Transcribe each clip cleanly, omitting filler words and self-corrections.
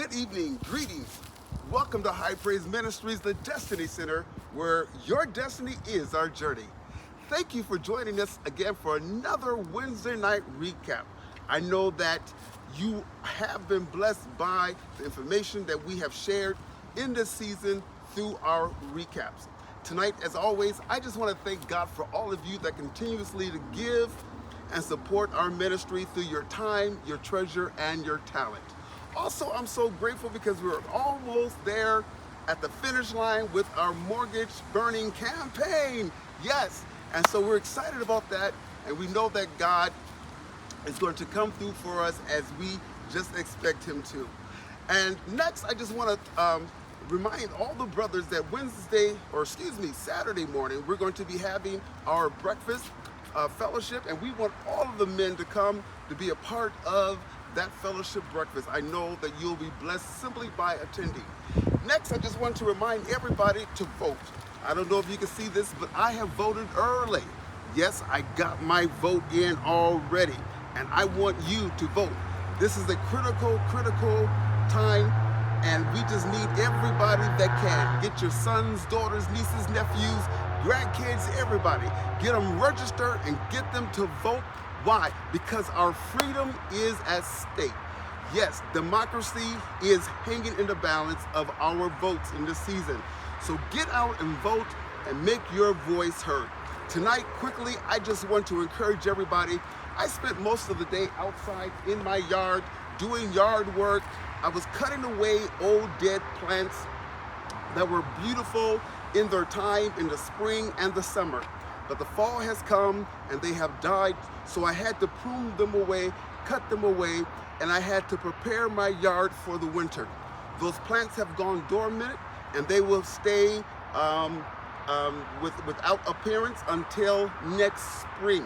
Good evening, greetings. Welcome to High Praise Ministries, the Destiny Center, where your destiny is our journey. Thank you for joining us again for another Wednesday night recap. I know that you have been blessed by the information that we have shared in this season through our recaps. Tonight, as always, I just want to thank God for all of you that continuously to give and support our ministry through your time, your treasure, and your talent. Also, I'm so grateful because we're almost there at the finish line with our mortgage burning campaign. Yes, and so we're excited about that, and we know that God is going to come through for us as we just expect him to. And next, I just want to remind all the brothers that Saturday morning, we're going to be having our breakfast fellowship, and we want all of the men to come to be a part of that fellowship breakfast. I know that you'll be blessed simply by attending. Next, I just want to remind everybody to vote. I don't know if you can see this, but I have voted early. Yes, I got my vote in already, and I want you to vote. This is a critical time, and we just need everybody that can. Get your sons, daughters, nieces, nephews, grandkids, everybody. Get them registered and get them to vote. Why? Because our freedom is at stake. Yes, democracy is hanging in the balance of our votes in this season. So get out and vote and make your voice heard. Tonight, quickly, I just want to encourage everybody. I spent most of the day outside in my yard doing yard work. I was cutting away old dead plants that were beautiful in their time in the spring and the summer. But the fall has come and they have died, so I had to prune them away, cut them away, and I had to prepare my yard for the winter. Those plants have gone dormant and they will stay without appearance until next spring.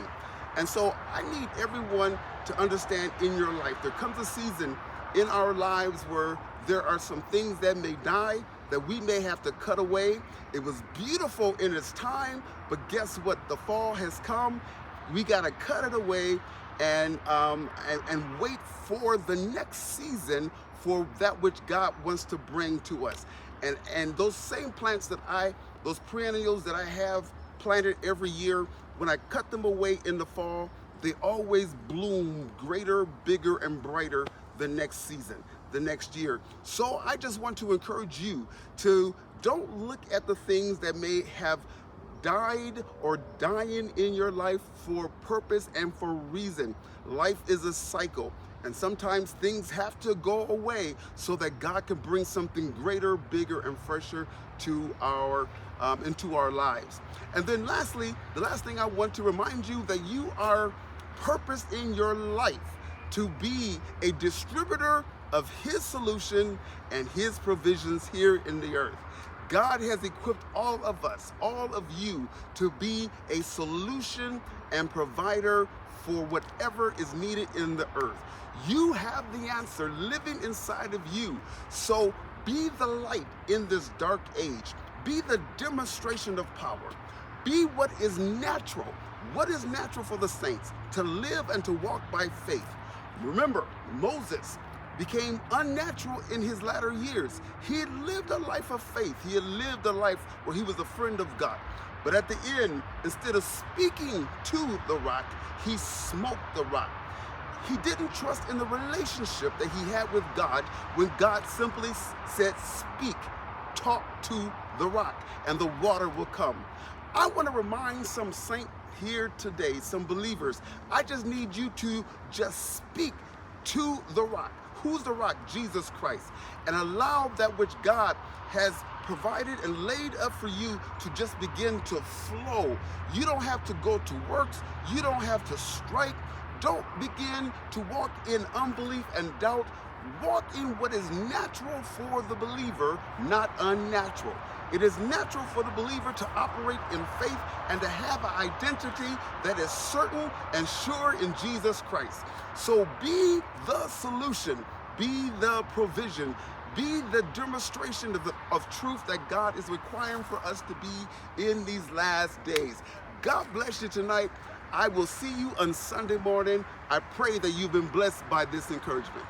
And so I need everyone to understand in your life, there comes a season in our lives where there are some things that may die, that we may have to cut away. It was beautiful in its time, but guess what? The fall has come. We got to cut it away and wait for the next season for that which God wants to bring to us. And those same plants those perennials that I have planted every year, when I cut them away in the fall, they always bloom greater, bigger, and brighter the next season, the next year. So I just want to encourage you to don't look at the things that may have died or dying in your life for purpose and for reason. Life is a cycle, and sometimes things have to go away so that God can bring something greater, bigger, and fresher to into our lives. And then lastly, the last thing I want to remind you that you are purposed in your life to be a distributor of his solution and his provisions here in the earth. God has equipped all of us, all of you, to be a solution and provider for whatever is needed in the earth. You have the answer living inside of you. So be the light in this dark age. Be the demonstration of power. Be what is natural. What is natural for the saints? To live and to walk by faith. Remember, Moses became unnatural in his latter years. He had lived a life of faith. He had lived a life where he was a friend of God. But at the end, instead of speaking to the rock, he smoked the rock. He didn't trust in the relationship that he had with God when God simply said, speak, talk to the rock, and the water will come. I want to remind some saint here today, some believers, I just need you to just speak to the rock. Who's the rock? Jesus Christ. And allow that which God has provided and laid up for you to just begin to flow. You don't have to go to works. You don't have to strike. Don't begin to walk in unbelief and doubt. Walk in what is natural for the believer, not unnatural. It is natural for the believer to operate in faith and to have an identity that is certain and sure in Jesus Christ. So be the solution, be the provision, be the demonstration of truth that God is requiring for us to be in these last days. God bless you tonight. I will see you on Sunday morning. I pray that you've been blessed by this encouragement.